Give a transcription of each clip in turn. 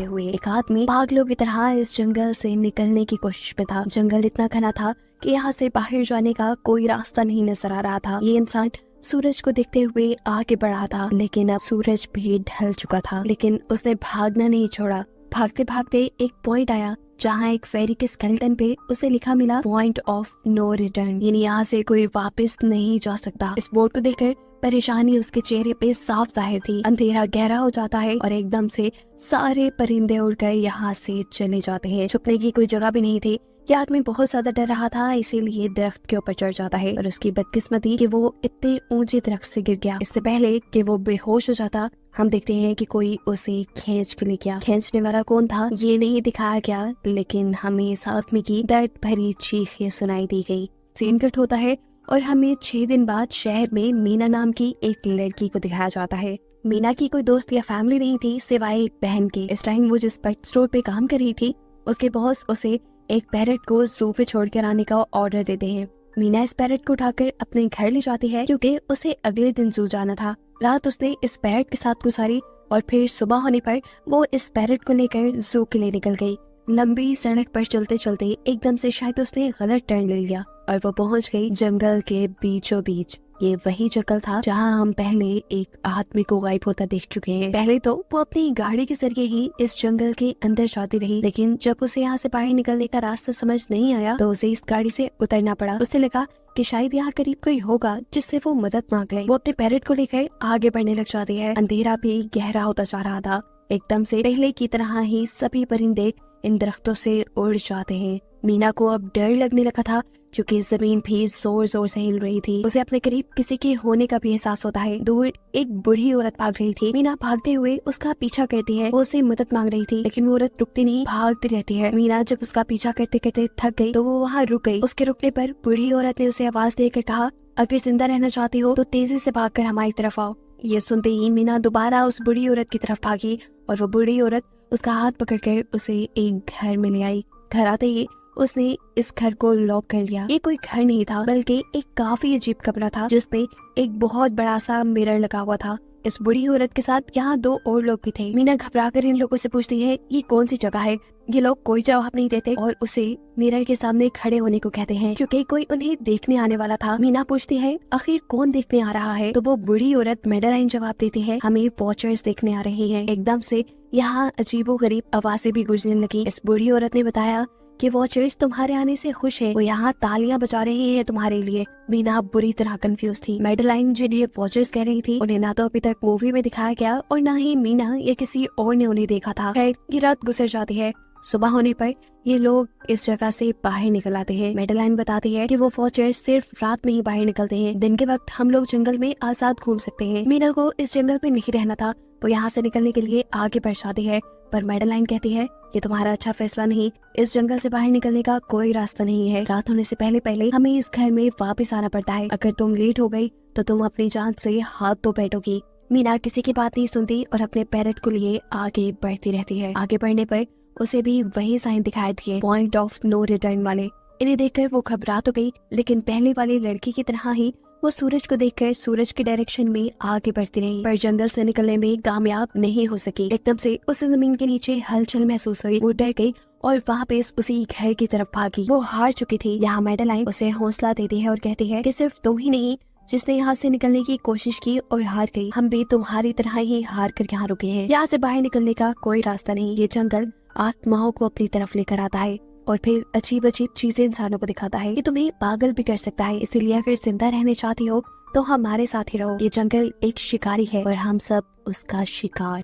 करते हुए एक आदमी पागलों की तरह इस जंगल से निकलने की कोशिश में था। जंगल इतना घना था कि यहाँ से बाहर जाने का कोई रास्ता नहीं नजर आ रहा था। ये इंसान सूरज को देखते हुए आगे बढ़ा था, लेकिन अब सूरज भी ढल चुका था। लेकिन उसने भागना नहीं छोड़ा। भागते भागते एक पॉइंट आया जहाँ एक फेरी के स्केलेटन पे उसे लिखा मिला पॉइंट ऑफ नो रिटर्न, यानी यहाँ से कोई वापस नहीं जा सकता। इस बोर्ड को देखकर परेशानी उसके चेहरे पे साफ जाहिर थी। अंधेरा गहरा हो जाता है और एकदम से सारे परिंदे उड़कर यहाँ से चले जाते हैं। छुपने की कोई जगह भी नहीं थी। ये आदमी बहुत ज्यादा डर रहा था, इसीलिए दरख्त के ऊपर चढ़ जाता है और उसकी बदकिस्मती कि वो इतने ऊंचे दरख्त से गिर गया। इससे पहले कि वो बेहोश हो जाता, हम देखते हैं कि कोई उसे खींच के ले गया। खींचने वाला कौन था ये नहीं दिखाया गया, लेकिन हमें इस आदमी की दर्द भरी चीखें सुनाई दी गई। सीन कट होता है और हमें 6 दिन बाद शहर में मीना नाम की एक लड़की को दिखाया जाता है। मीना की कोई दोस्त या फैमिली नहीं थी सिवाय एक बहन के। इस टाइम वो जिस पेट स्टोर पे काम कर रही थी, उसके बॉस उसे एक पैरट को जू पे छोड़कर आने का ऑर्डर देते हैं। मीना इस पैरट को उठाकर अपने घर ले जाती है क्योंकि उसे अगले दिन जू जाना था। रात उसने इस पैरट के साथ गुजारी और फिर सुबह होने पर वो इस पैरट को लेकर जू के लिए निकल गई। लंबी सड़क पर चलते चलते एकदम से शायद उसने गलत टर्न ले लिया और वो पहुंच गई जंगल के बीचों बीच। ये वही जंगल था जहां हम पहले एक आदमी को गायब होता देख चुके हैं। पहले तो वो अपनी गाड़ी के जरिए ही इस जंगल के अंदर जाती रही, लेकिन जब उसे यहाँ से बाहर निकलने का रास्ता समझ नहीं आया तो उसे इस गाड़ी से उतरना पड़ा। उसे लगा कि शायद यहाँ करीब कोई होगा जिससे वो मदद मांग ले। वो अपने पैरट को लेकर आगे बढ़ने लग जाती है। अंधेरा भी गहरा होता जा रहा था। एकदम से पहले की तरह ही सभी परिंदे इन दरख्तों से उड़ जाते हैं। मीना को अब डर लगने लगा था क्योंकि जमीन भी जोर जोर से हिल रही थी। उसे अपने करीब किसी के होने का भी एहसास होता है। दूर एक बूढ़ी औरत भाग रही थी। मीना भागते हुए उसका पीछा करती है। वो उसे मदद मांग रही थी, लेकिन वो औरत रुकती नहीं, भागती रहती है। मीना जब उसका पीछा करते करते थक गई तो वो वहाँ रुक गई। उसके रुकने पर बूढ़ी औरत ने उसे आवाज देकर कहा, अगर जिंदा रहना चाहती हो तो तेजी से भागकर हमारी तरफ आओ। ये सुनते ही मीना दोबारा उस बूढ़ी औरत की तरफ भागी और वो बूढ़ी औरत उसका हाथ पकड़कर उसे एक घर में ले आई। घर आते ही उसने इस घर को लॉक कर लिया। ये कोई घर नहीं था बल्कि एक काफी अजीब कमरा था जिसमें एक बहुत बड़ा सा मिरर लगा हुआ था। इस बूढ़ी औरत के साथ यहाँ 2 और लोग भी थे। मीना घबराकर इन लोगों से पूछती है ये कौन सी जगह है। ये लोग कोई जवाब नहीं देते और उसे मिरर के सामने खड़े होने को कहते हैं क्योंकि कोई उन्हें देखने आने वाला था। मीना पूछती है आखिर कौन देखने आ रहा है, तो वो बूढ़ी औरत मेडेलाइन जवाब देती है हमें वॉचर्स देखने आ रहे हैं। एकदम से यहाँ अजीबोगरीब आवाजें भी गूंजने लगी। इस बूढ़ी औरत ने बताया कि वॉचर्स तुम्हारे आने से खुश हैं, वो यहाँ तालियां बजा रहे हैं तुम्हारे लिए। मीना बुरी तरह कंफ्यूज थी। मेडेलाइन जिन्हें वॉचर्स कह रही थी उन्हें ना तो अभी तक मूवी में दिखाया गया और ना ही मीना या किसी और ने उन्हें देखा था। ये रात गुजर जाती है। सुबह होने पर ये लोग इस जगह से बाहर निकल आते हैं। मेडेलाइन बताती है कि वो वॉचर्स सिर्फ रात में ही बाहर निकलते हैं, दिन के वक्त हम लोग जंगल में आजाद घूम सकते हैं। मीना को इस जंगल में नहीं रहना था, वो यहाँ से निकलने के लिए आगे बढ़ जाती है, पर मेडेलाइन कहती है ये तुम्हारा अच्छा फैसला नहीं, इस जंगल से बाहर निकलने का कोई रास्ता नहीं है। रात होने से पहले पहले हमें इस घर में वापस आना पड़ता है। अगर तुम लेट हो गई तो तुम अपनी जान से हाथ तो बैठोगी। मीना किसी की बात नहीं सुनती और अपने पैरट को लिए आगे बढ़ती रहती है। आगे बढ़ने पर उसे भी वही साइन दिखाई दिए, पॉइंट ऑफ नो रिटर्न वाले। इन्हें देखकर वो घबरा तो गई, लेकिन पहले वाली लड़की की तरह ही वो सूरज को देखकर सूरज के डायरेक्शन में आगे बढ़ती रही, पर जंगल से निकलने में कामयाब नहीं हो सकी। एकदम से उसे जमीन के नीचे हलचल महसूस हुई। वो डर गई और वापस उसी घर की तरफ भागी। वो हार चुकी थी। यहाँ मेडेलाइन उसे हौसला देती है और कहती है कि सिर्फ तुम ही नहीं जिसने यहाँ से निकलने की कोशिश की और हार गई, हम भी तुम्हारी तरह ही हार कर यहाँ रुके हैं। यहाँ से बाहर निकलने का कोई रास्ता नहीं। ये जंगल आत्माओं को अपनी तरफ लेकर आता है और फिर अजीब अजीब चीजें इंसानों को दिखाता है। ये तुम्हें पागल भी कर सकता है, इसीलिए अगर जिंदा रहने चाहती हो तो हमारे साथ ही रहो। ये जंगल एक शिकारी है और हम सब उसका शिकार।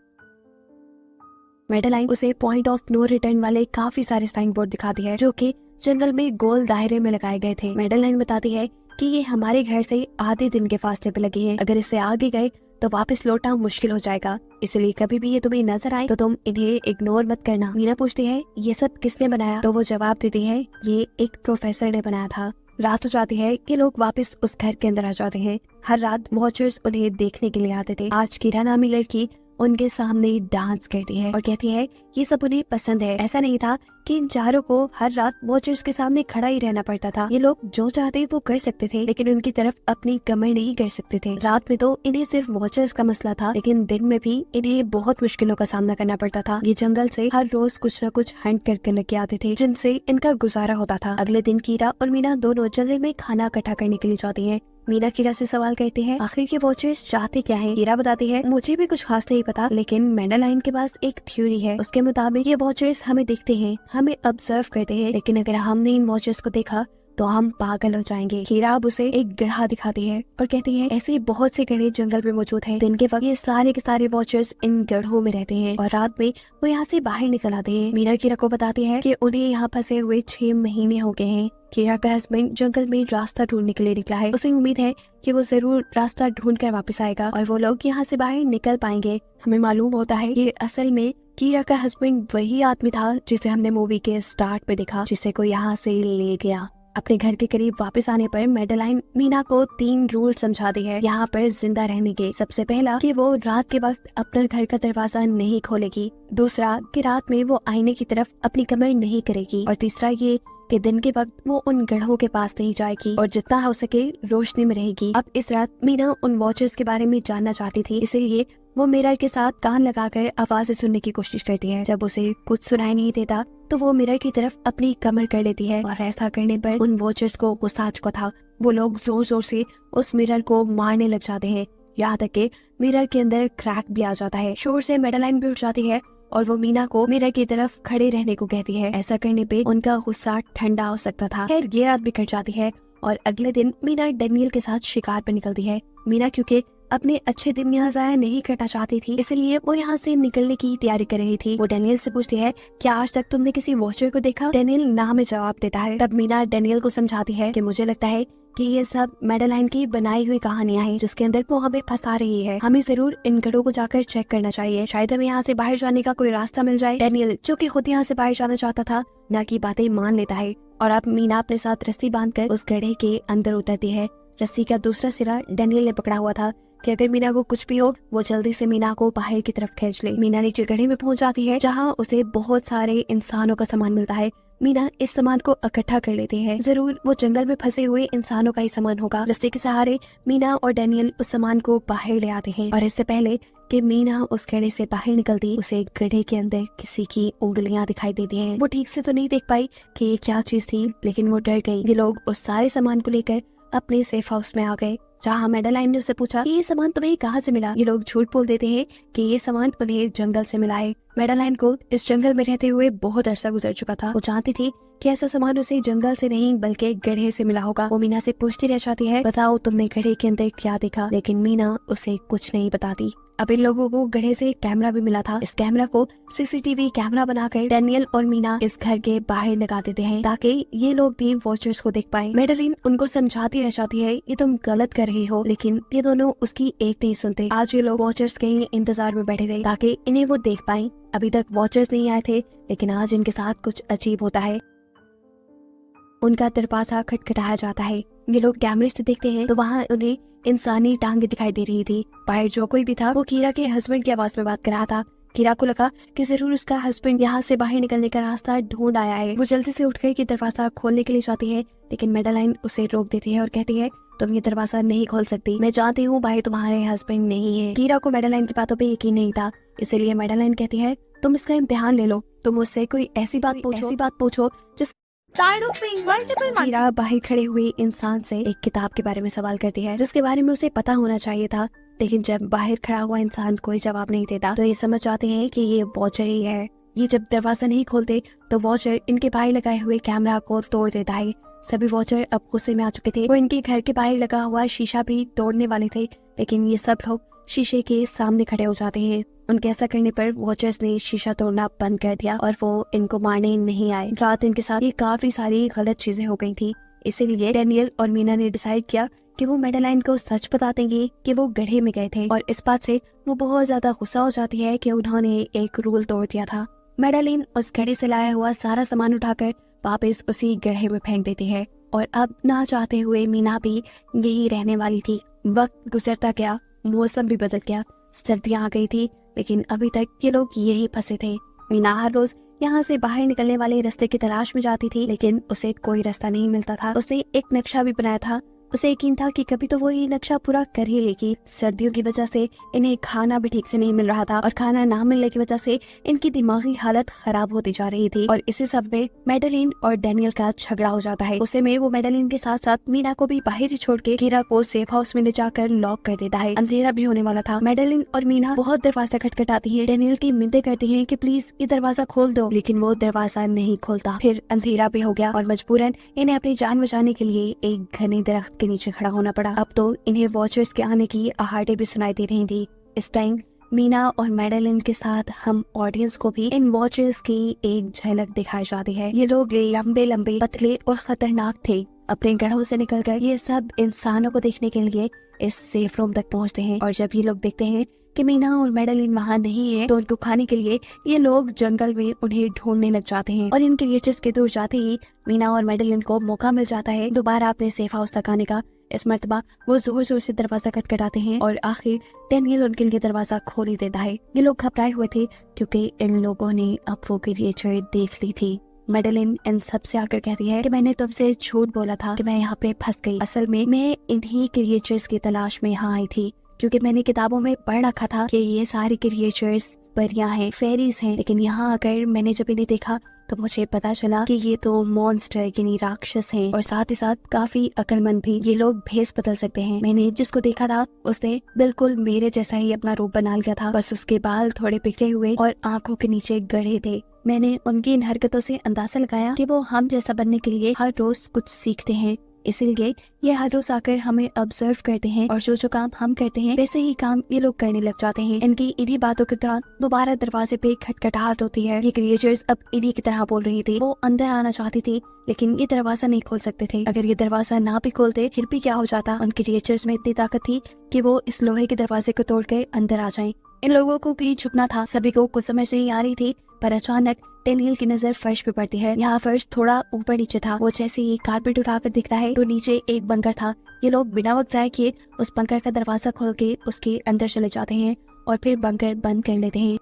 मेडेलाइन उसे पॉइंट ऑफ नो रिटर्न वाले काफी सारे साइन बोर्ड दिखाती है जो कि जंगल में गोल दायरे में लगाए गए थे। मेडेलाइन बताती है कि ये हमारे घर से आधे दिन के फासले पे लगे हैं, अगर इससे आगे गए तो वापस लौटना मुश्किल हो जाएगा, इसलिए कभी भी ये तुम्हें नजर आए तो तुम इन्हें इग्नोर मत करना। मीना पूछती है ये सब किसने बनाया, तो वो जवाब देती है ये एक प्रोफेसर ने बनाया था। रात हो जाती है कि लोग वापस उस घर के अंदर आ जाते हैं। हर रात वॉचर्स उन्हें देखने के लिए आते थे। आज कीरा नामी लड़की उनके सामने डांस करती है और कहती है ये सब उन्हें पसंद है। ऐसा नहीं था कि इन चारों को हर रात वॉचर्स के सामने खड़ा ही रहना पड़ता था। ये लोग जो चाहते वो कर सकते थे, लेकिन उनकी तरफ अपनी कमर नहीं कर सकते थे। रात में तो इन्हें सिर्फ वॉचर्स का मसला था, लेकिन दिन में भी इन्हें बहुत मुश्किलों का सामना करना पड़ता था। ये जंगल से हर रोज कुछ न कुछ हंट करके लेके आते थे, जिनसे इनका गुजारा होता था। अगले दिन कीरा और मीना दोनों जंगल में खाना इकट्ठा करने के लिए जाती है। मीना कीरा से सवाल करती है आखिर के वॉचर्स चाहते क्या हैं? कीरा बताती है मुझे भी कुछ खास नहीं पता, लेकिन मैडेलाइन के पास एक थ्योरी है। उसके मुताबिक ये वॉचर्स हमें देखते हैं, हमें ऑब्जर्व करते हैं, लेकिन अगर हमने इन वॉचर्स को देखा तो हम पागल हो जाएंगे। कीरा अब उसे एक गड्ढा दिखाती है और कहती है ऐसे बहुत से गड्ढे जंगल में मौजूद हैं। दिन के वक्त ये सारे के सारे वॉचर्स इन गड्ढों में रहते हैं और रात में वो यहाँ से बाहर निकल आते हैं। मीना कीरा को बताती है कि उन्हें यहाँ फंसे हुए 6 महीने हो गए हैं। कीरा का हस्बैंड जंगल में रास्ता ढूंढने के लिए निकला है। उसे उम्मीद है कि वो जरूर रास्ता ढूंढ कर वापस आएगा और वो लोग यहाँ से बाहर निकल पाएंगे। हमें मालूम होता है कि असल में कीरा का हस्बैंड वही आदमी था जिसे हमने मूवी के स्टार्ट पे देखा, जिसे को यहाँ से ले गया। अपने घर के करीब वापस आने पर मैडेलाइन मीना को 3 रूल समझाती है यहाँ पर जिंदा रहने के। सबसे पहला कि वो रात के वक्त अपना घर का दरवाजा नहीं खोलेगी। दूसरा कि रात में वो आईने की तरफ अपनी कमर नहीं करेगी। और तीसरा ये कि दिन के वक्त वो उन गढ़ों के पास नहीं जाएगी और जितना हो सके रोशनी में रहेगी। अब इस रात मीना उन वॉचर्स के बारे में जानना चाहती थी, इसीलिए वो मिरर के साथ कान लगाकर आवाजें सुनने की कोशिश करती है। जब उसे कुछ सुनाई नहीं देता तो वो मिरर की तरफ अपनी कमर कर लेती है और ऐसा करने पर उन वॉचर्स को गुस्सा आ चुका था। वो लोग जोर जोर से उस मिरर को मारने लग जाते हैं, यहाँ तक कि मिरर के अंदर क्रैक भी आ जाता है। शोर से मैडेलाइन भी उठ जाती है और वो मीना को मिरर की तरफ खड़े रहने को कहती है। ऐसा करने पे उनका गुस्सा ठंडा हो सकता था। खैर ये रात भी कट जाती है और अगले दिन मीना डैनियल के साथ शिकार पर निकलती है। मीना क्योंकि अपने अच्छे दिन यहाँ जाया नहीं करना चाहती थी, इसलिए वो यहाँ से निकलने की तैयारी कर रही थी। वो डैनियल से पूछती है क्या आज तक तुमने किसी वॉचर को देखा? डैनियल ना में जवाब देता है। तब मीना डैनियल को समझाती है कि मुझे लगता है कि ये सब मैडेलाइन की बनाई हुई कहानियां हैं, जिसके अंदर वो हमें फंसा रही है। हमें जरूर इन गढ़ों को जाकर चेक करना चाहिए, शायद हमें यहाँ से बाहर जाने का कोई रास्ता मिल जाए। डैनियल जो कि खुद यहाँ से बाहर जाना चाहता था, ना की बातें मान लेता है और अब मीना अपने साथ रस्सी बांधकर उस गड्ढे के अंदर उतरती है। रस्सी का दूसरा सिरा डैनियल ने पकड़ा हुआ था कि अगर मीना को कुछ भी हो वो जल्दी से मीना को बाहर की तरफ खींच ले। मीना नीचे गड्ढे में पहुंच जाती है जहां उसे बहुत सारे इंसानों का सामान मिलता है। मीना इस सामान को इकट्ठा कर लेते हैं, जरूर वो जंगल में फंसे हुए इंसानों का ही सामान होगा। रस्ते के सहारे मीना और डैनियल उस सामान को बाहर ले आते हैं और इससे पहले कि मीना उस गड्ढे से बाहर निकलती, उसे गड्ढे के अंदर किसी की उंगलियां दिखाई देती हैं। वो ठीक से तो नहीं देख पाई कि ये क्या चीज थी, लेकिन वो डर गई। ये लोग उस सारे सामान को लेकर अपने सेफ हाउस में आ गए, जहाँ मैडेलाइन ने उसे पूछा कि ये सामान तुम्हें कहाँ से मिला। ये लोग झूठ बोल देते हैं कि ये सामान उन्हें जंगल से मिला है। मैडेलाइन को इस जंगल में रहते हुए बहुत अरसा गुजर चुका था। वो जानती थी कि ऐसा सामान उसे जंगल से नहीं बल्कि गड्ढे से मिला होगा। वो मीना से पूछती रह जाती है बताओ तुमने गड्ढे के अंदर क्या देखा, लेकिन मीना उसे कुछ नहीं बताती। अब इन लोगों को गड्ढे से कैमरा भी मिला था। इस कैमरा को सीसीटीवी कैमरा बनाकर डैनियल और मीना इस घर के बाहर लगा देते हैं ताकि ये लोग भी वॉचर्स को देख पाएं। मैडेलाइन उनको समझाती रह जाती है ये तुम गलत कर रही हो, लेकिन ये दोनों उसकी एक नहीं सुनते। आज ये लोग वॉचर्स के इंतजार में बैठे थे ताकि इन्हें वो देख पाएं। अभी तक वॉचर्स नहीं आए थे, लेकिन आज इनके साथ कुछ अजीब होता है। उनका दरवाजा खटखटाया जाता है। ये लोग कैमरे से देखते हैं तो वहाँ उन्हें इंसानी टांगे दिखाई दे रही थी। बाहर जो कोई भी था वो कीरा के हस्बैंड की आवाज में बात कर रहा था। कीरा को लगा कि जरूर उसका हस्बैंड यहाँ से बाहर निकलने का रास्ता ढूंढ आया है। वो जल्दी से उठकर के दरवाजा खोलने के लिए जाती है, लेकिन मैडेलाइन उसे रोक देती है और कहती है तुम ये दरवाजा नहीं खोल सकती, मैं जानती हूँ बाहर तुम्हारे हस्बैंड नहीं है। कीरा को मैडेलाइन की बातों पे यकीन नहीं था, इसीलिए मैडेलाइन कहती है तुम इसका इम्तिहान ले लो, तुम मुझसे कोई ऐसी बात पूछो जिस कीरा बाहर खड़े हुए इंसान से एक किताब के बारे में सवाल करती है जिसके बारे में उसे पता होना चाहिए था, लेकिन जब बाहर खड़ा हुआ इंसान कोई जवाब नहीं देता तो ये समझ जाते हैं कि ये वॉचर ही है। ये जब दरवाजा नहीं खोलते तो वॉचर इनके बाहर लगाए हुए कैमरा को तोड़ देता है। सभी वॉचर अब गुस्से में आ चुके थे। वो इनके घर के बाहर लगा हुआ शीशा भी तोड़ने वाले थे, लेकिन ये सब लोग शीशे के सामने खड़े हो जाते हैं। उनके ऐसा करने पर वॉचर्स ने शीशा तोड़ना बंद कर दिया और वो इनको मारने नहीं आए। रात इनके साथ ये काफी सारी गलत चीजें हो गई थी, इसीलिए डैनियल और मीना ने डिसाइड किया कि वो मैडेलाइन को सच बता देंगे कि वो गड्ढे में गए थे। और इस बात से वो बहुत ज्यादा गुस्सा हो जाती है कि उन्होंने एक रूल तोड़ दिया था। मैडेलाइन उस गड्ढे से लाया हुआ सारा सामान उठाकर वापस उसी गड्ढे में फेंक देती है और अब ना चाहते हुए मीना भी यही रहने वाली थी। वक्त गुजरता गया, मौसम भी बदल गया, सर्दियाँ आ गई थी, लेकिन अभी तक ये लोग यही फंसे थे। मीना हर रोज यहाँ से बाहर निकलने वाले रास्ते की तलाश में जाती थी, लेकिन उसे कोई रास्ता नहीं मिलता था। उसने एक नक्शा भी बनाया था। उसे यकीन था कि कभी तो वो ये नक्शा पूरा कर ही लेगी। सर्दियों की वजह से इन्हें खाना भी ठीक से नहीं मिल रहा था और खाना ना मिलने की वजह से इनकी दिमागी हालत खराब होती जा रही थी। और इसी सब में मैडेलिन और डैनियल का झगड़ा हो जाता है। उसे में वो मैडेलिन के साथ साथ मीना को भी बाहर ही छोड़ के कीरा को सेफ हाउस में ले जाकर लॉक कर देता है। अंधेरा भी होने वाला था। मैडेलिन और मीना बहुत दरवाजा खटखटाती है, डैनियल की मिन्नतें करती है कि प्लीज ये दरवाजा खोल दो, लेकिन वो दरवाजा नहीं खोलता। फिर अंधेरा भी हो गया और मजबूरन इन्हें अपनी जान बचाने के लिए एक घने दरख्त के नीचे खड़ा होना पड़ा। अब तो इन्हें वॉचर्स के आने की आहटें भी सुनाई दे रही थी। इस टाइम मीना और मैडेलिन के साथ हम ऑडियंस को भी इन वॉचर्स की एक झलक दिखाई जाती है। ये लोग लंबे लंबे, पतले और खतरनाक थे। अपने गढ़ों से निकलकर ये सब इंसानों को देखने के लिए इस सेफ रूम तक पहुंचते हैं। और जब ये लोग देखते हैं कि मीना और मैडेलिन वहाँ नहीं है, तो उनको खाने के लिए ये लोग जंगल में उन्हें ढूंढने लग जाते हैं। और इन क्रिएचर्स के दूर जाते ही मीना और मैडेलिन को मौका मिल जाता है दोबारा अपने सेफ हाउस तक आने का। इस मर्तबा वो जोर जोर से दरवाजा खटखटाते हैं और आखिर डैनियल उनके लिए दरवाजा खोल ही देता है। ये लोग घबराए हुए थे क्योंकि इन लोगों ने अब वो क्रिएचर देख ली थी। मैडेलिन इन सब से आकर कहती है कि मैंने तुमसे झूठ बोला था कि मैं यहाँ पे फंस गई। असल में मैं इन्हीं क्रिएचर्स की तलाश में यहाँ आई थी, क्योंकि मैंने किताबों में पढ़ रखा था कि ये सारी क्रिएचर्स परियां हैं, फेरीज हैं। लेकिन यहाँ आकर मैंने जब इन्हें देखा तो मुझे पता चला कि ये तो मॉन्स्टर यानी राक्षस हैं और साथ ही साथ काफी अक्लमंद भी। ये लोग भेस बदल सकते हैं। मैंने जिसको देखा था उसने बिल्कुल मेरे जैसा ही अपना रूप बना लिया था, बस उसके बाल थोड़े बिखरे हुए और आंखों के नीचे गड़े थे। मैंने उनकी इन हरकतों से अंदाजा लगाया कि वो हम जैसा बनने के लिए हर रोज कुछ सीखते हैं, इसीलिए ये हर रोज आकर हमें ऑब्जर्व करते हैं और जो काम हम करते हैं वैसे ही काम ये लोग करने लग जाते हैं। इनकी इन्हीं बातों के दौरान दोबारा दरवाजे पे खटखटाहट होती है। ये क्रिएचर्स अब इन्हीं की तरह बोल रही थी। वो अंदर आना चाहती थी लेकिन ये दरवाजा नहीं खोल सकते थे। अगर ये दरवाजा ना भी खोलते फिर भी क्या हो जाता। उन क्रिएचर्स में इतनी ताकत थी कि वो इस लोहे के दरवाजे को तोड़ कर अंदर आ जाएं। इन लोगों को कहीं छुपना था। सभी को कुछ समझ नहीं आ रही थी, पर अचानक डैनियल की नजर फर्श पे पड़ती है। यहाँ फर्श थोड़ा ऊपर नीचे था। वो जैसे ही कारपेट उठाकर दिखता है तो नीचे एक बंकर था। ये लोग बिना वक्त जाए किए उस बंकर का दरवाजा खोल के उसके अंदर चले जाते हैं और फिर बंकर बंद कर लेते हैं।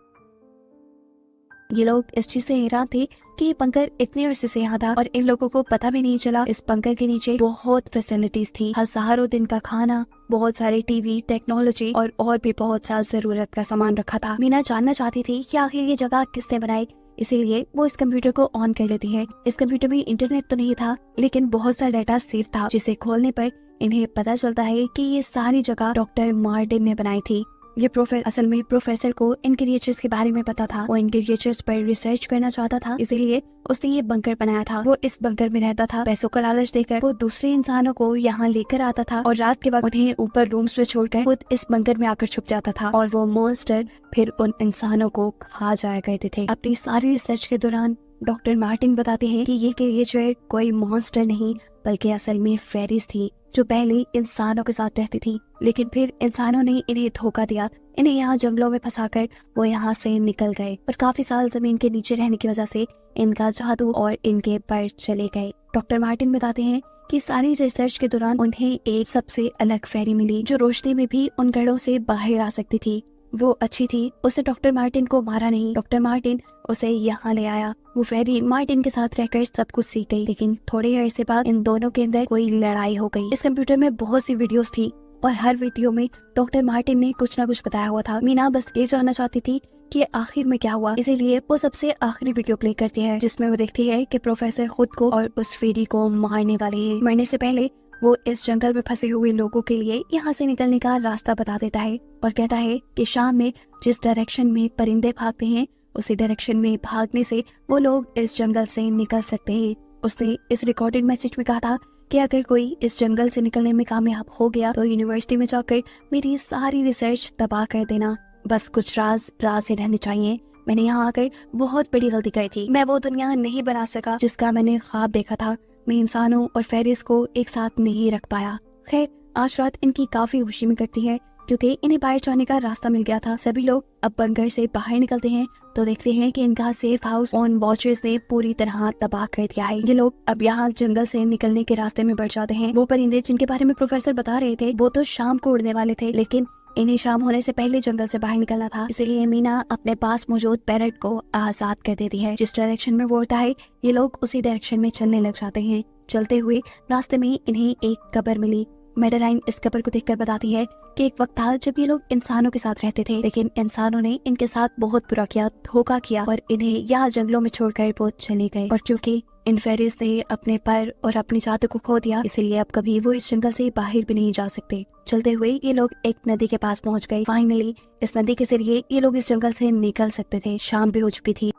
ये लोग इस चीज से हैरान थे कि ये बंकर इतने अरसे से यहाँ था और इन लोगों को पता भी नहीं चला। इस बंकर के नीचे बहुत फैसिलिटीज थी, हजारों दिन का खाना, बहुत सारे टीवी, टेक्नोलॉजी और भी बहुत सा जरूरत का सामान रखा था। मीना जानना चाहती थी कि आखिर ये जगह किसने बनाई, इसीलिए वो इस कंप्यूटर को ऑन कर लेती है। इस कंप्यूटर में इंटरनेट तो नहीं था लेकिन बहुत सा डाटा सेव था, जिसे खोलने पर इन्हें पता चलता है कि ये सारी जगह डॉक्टर मार्टिन ने बनाई थी। ये असल में प्रोफेसर को इन क्रिएचर्स के बारे में पता था। वो इन क्रिएचर्स पर रिसर्च करना चाहता था, इसीलिए उसने ये बंकर बनाया था। वो इस बंकर में रहता था। पैसों का लालच देकर वो दूसरे इंसानों को यहाँ लेकर आता था और रात के वक्त उन्हें ऊपर रूम्स में छोड़कर खुद इस बंकर में आकर छुप जाता था और वो मॉन्स्टर फिर उन इंसानों को खा जाया करते थे। अपनी सारी रिसर्च के दौरान डॉक्टर मार्टिन बताते हैं कि ये क्रिएचर कोई मॉन्स्टर नहीं बल्कि असल में फेरीज थी जो पहले इंसानों के साथ रहती थी, लेकिन फिर इंसानों ने इन्हें धोखा दिया। इन्हें यहाँ जंगलों में फंसाकर वो यहाँ से निकल गए और काफी साल जमीन के नीचे रहने की वजह से इनका जादू और इनके पर चले गए। डॉक्टर मार्टिन बताते हैं कि सारी रिसर्च के दौरान उन्हें एक सबसे अलग फेरी मिली जो रोशनी में भी उन गढ़ों से बाहर आ सकती थी। वो अच्छी थी, उसने डॉक्टर मार्टिन को मारा नहीं। डॉक्टर मार्टिन उसे यहाँ ले आया। वो फेरी मार्टिन के साथ रहकर सब कुछ सीख गई, लेकिन थोड़े अरसे बाद इन दोनों के अंदर कोई लड़ाई हो गई। इस कंप्यूटर में बहुत सी वीडियोस थी और हर वीडियो में डॉक्टर मार्टिन ने कुछ न कुछ बताया हुआ था। मीना बस ये जानना चाहती थी कि आखिर में क्या हुआ, इसीलिए वो सबसे आखिरी वीडियो प्ले करती है जिसमें वो देखती है कि प्रोफेसर खुद को और उस फेरी को मारने वाले हैं। मरने से पहले वो इस जंगल में फंसे हुए लोगों के लिए यहाँ से निकलने का रास्ता बता देता है और कहता है कि शाम में जिस डायरेक्शन में परिंदे भागते हैं उसी डायरेक्शन में भागने से वो लोग इस जंगल से निकल सकते हैं। उसने इस रिकॉर्डेड मैसेज में कहा था कि अगर कोई इस जंगल से निकलने में कामयाब हो गया तो यूनिवर्सिटी में जाकर मेरी सारी रिसर्च तबाह कर देना। बस कुछ राज से रहने चाहिए। मैंने यहाँ आकर बहुत बड़ी गलती की थी। मैं वो दुनिया नहीं बना सका जिसका मैंने ख्वाब देखा था। मैं इंसानों और फेरिस को एक साथ नहीं रख पाया। खैर आज रात इनकी काफी खुशी में कटती है क्योंकि इन्हें बाहर जाने का रास्ता मिल गया था। सभी लोग अब बंकर से बाहर निकलते हैं तो देखते हैं कि इनका सेफ हाउस ऑन वॉचर्स ने पूरी तरह तबाह कर दिया है। ये लोग अब यहाँ जंगल से निकलने के रास्ते में बढ़ जाते हैं। वो परिंदे जिनके बारे में प्रोफेसर बता रहे थे वो तो शाम को उड़ने वाले थे, लेकिन इन्हें शाम होने से पहले जंगल से बाहर निकलना था, इसीलिए मीना अपने पास मौजूद पैरट को आजाद कर देती है। जिस डायरेक्शन में वो उड़ता है ये लोग उसी डायरेक्शन में चलने लग जाते हैं। चलते हुए रास्ते में इन्हें एक कब्र मिली। मेडेलाइन इस कब्र को देखकर बताती है कि एक वक्त था जब ये लोग इंसानों के साथ रहते थे, लेकिन इंसानों ने इनके साथ बहुत बुरा किया, धोखा किया और इन्हें यहाँ जंगलों में छोड़कर वो चले गए। और क्योंकि इन फेरीज ने अपने पर और अपनी जात को खो दिया, इसलिए अब कभी वो इस जंगल से बाहर भी नहीं जा सकते। चलते हुए ये लोग एक नदी के पास पहुंच गए। फाइनली इस नदी के जरिए ये लोग इस जंगल से निकल सकते थे। शाम भी हो चुकी थी।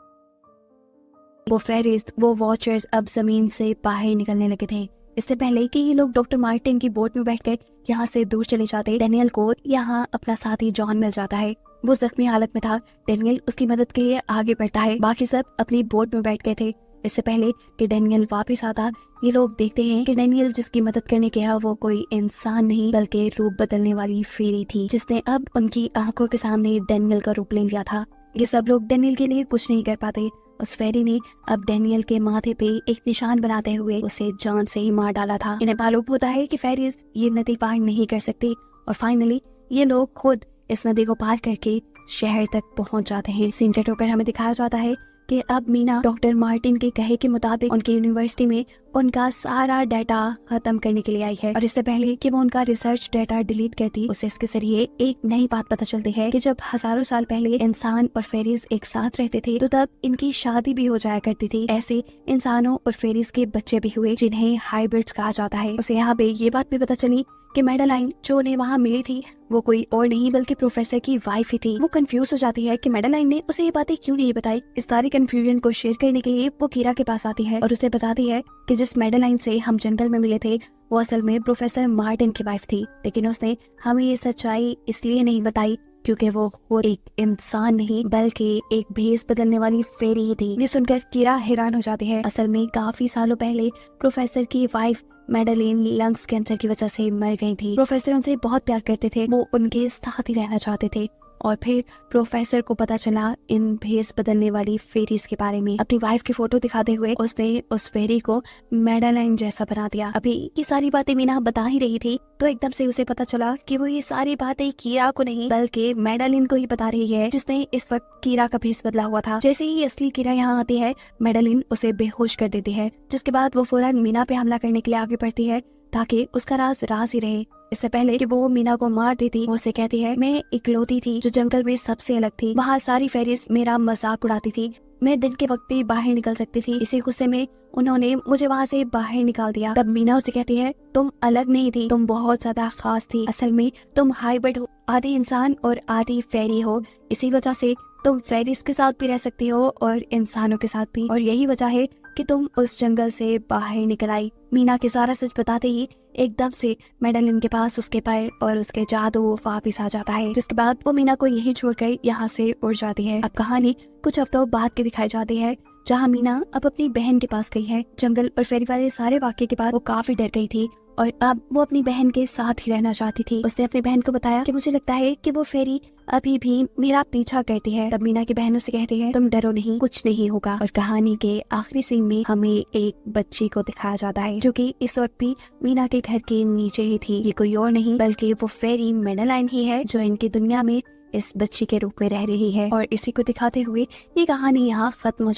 वो फेरीज, वो वॉचर्स अब जमीन से बाहर निकलने लगे थे। इससे पहले कि ये लोग डॉक्टर मार्टिन की बोट में बैठकर यहाँ से दूर चले जाते, डेनियल को यहाँ अपना साथी जॉन मिल जाता है। वो जख्मी हालत में था। डेनियल उसकी मदद के लिए आगे बढ़ता है। बाकी सब अपनी बोट में बैठ गए थे। इससे पहले कि डेनियल वापस आता, ये लोग देखते हैं कि डेनियल जिसकी मदद करने गया वो कोई इंसान नहीं बल्कि रूप बदलने वाली फेरी थी, जिसने अब उनकी आंखों के सामने डेनियल का रूप ले लिया था। ये सब लोग डेनियल के लिए कुछ नहीं कर पाते। उस फेरी ने अब डेनियल के माथे पे एक निशान बनाते हुए उसे जान से ही मार डाला था। इन्हें मालूम होता है कि फेरीज ये नदी पार नहीं कर सकती और फाइनली ये लोग खुद इस नदी को पार करके शहर तक पहुंच जाते हैं। सीन कट होकर हमें दिखाया जाता है कि अब मीना डॉक्टर मार्टिन के कहे के मुताबिक उनकी यूनिवर्सिटी में उनका सारा डाटा खत्म करने के लिए आई है। और इससे पहले कि वो उनका रिसर्च डाटा डिलीट करती, उसे इसके जरिए एक नई बात पता चलती है कि जब हजारों साल पहले इंसान और फेरीज एक साथ रहते थे तो तब इनकी शादी भी हो जाया करती थी। ऐसे इंसानों और फेरीज के बच्चे भी हुए जिन्हें हाइब्रिड्स कहा जाता है। उसे यहाँ पे ये बात भी पता चली कि मेडेलाइन जो उन्हें वहाँ मिली थी वो कोई और नहीं बल्कि प्रोफेसर की वाइफ ही थी। वो कंफ्यूज हो जाती है कि मेडेलाइन ने उसे ये बातें क्यों नहीं बताई। इस सारी कंफ्यूजन को शेयर करने के लिए वो कीरा के पास आती है और उसे बताती है कि जिस मेडेलाइन से हम जंगल में मिले थे वो असल में प्रोफेसर मार्टिन की वाइफ थी, लेकिन उसने हमें ये सच्चाई इसलिए नहीं बताई क्योंकि वो खुद एक इंसान नहीं बल्कि एक भेस बदलने वाली फेरी ही थी। ये सुनकर कीरा हैरान हो जाती है। असल में काफी सालों पहले प्रोफेसर की वाइफ मेडेलिन लंग्स कैंसर की वजह से मर गई थी। प्रोफेसर उनसे बहुत प्यार करते थे, वो उनके साथ ही रहना चाहते थे। और फिर प्रोफेसर को पता चला इन भेस बदलने वाली फेरीज के बारे में। अपनी वाइफ की फोटो दिखाते हुए उसने उस फेरी को मेडेलाइन जैसा बना दिया। अभी ये सारी बातें मीना बता ही रही थी तो एकदम से उसे पता चला कि वो ये सारी बातें कीरा को नहीं बल्कि मेडेलिन को ही बता रही है, जिसने इस वक्त कीरा का भेस बदला हुआ था। जैसे ही असली कीरा यहाँ आती है मेडेलिन उसे बेहोश कर देती है, जिसके बाद वो फौरन मीना पे हमला करने के लिए आगे बढ़ती है ताकि उसका राज राज ही रहे। इससे पहले कि वो मीना को मार देती, वो उसे कहती है मैं इकलौती थी जो जंगल में सबसे अलग थी। वहाँ सारी फेरीज मेरा मजाक उड़ाती थी। मैं दिन के वक्त भी बाहर निकल सकती थी। इसी गुस्से में उन्होंने मुझे वहाँ से बाहर निकाल दिया। तब मीना उसे कहती है तुम अलग नहीं थी, तुम बहुत ज्यादा खास थी। असल में तुम हाइब्रिड हो, आधी इंसान और आधी फेरी हो। इसी वजह से तुम फेरीज के साथ भी रह सकती हो और इंसानों के साथ भी, और यही वजह है कि तुम उस जंगल से बाहर निकल आई। मीना के सारा सच बताते ही एकदम से मेडेलिन के पास उसके पैर और उसके जादू वापिस आ जाता है, जिसके बाद वो मीना को यही छोड़कर यहाँ से उड़ जाती है। अब कहानी कुछ हफ्तों बाद की दिखाई जाती है जहाँ मीना अब अपनी बहन के पास गई है। जंगल और फेरी वाले सारे वाक्य के बाद वो काफी डर गई थी और अब वो अपनी बहन के साथ ही रहना चाहती थी। उसने अपनी बहन को बताया कि मुझे लगता है कि वो फेरी अभी भी मेरा पीछा करती है। तब मीना की बहन उसे कहती है तुम डरो नहीं, कुछ नहीं होगा। और कहानी के आखिरी सीन में हमें एक बच्ची को दिखाया जाता है जो कि इस वक्त भी मीना के घर के नीचे ही थी। ये कोई और नहीं बल्कि वो फेरी मेडेलाइन ही है जो इनकी दुनिया में इस बच्ची के रूप में रह रही है। और इसी को दिखाते हुए ये कहानी यहाँ खत्म हो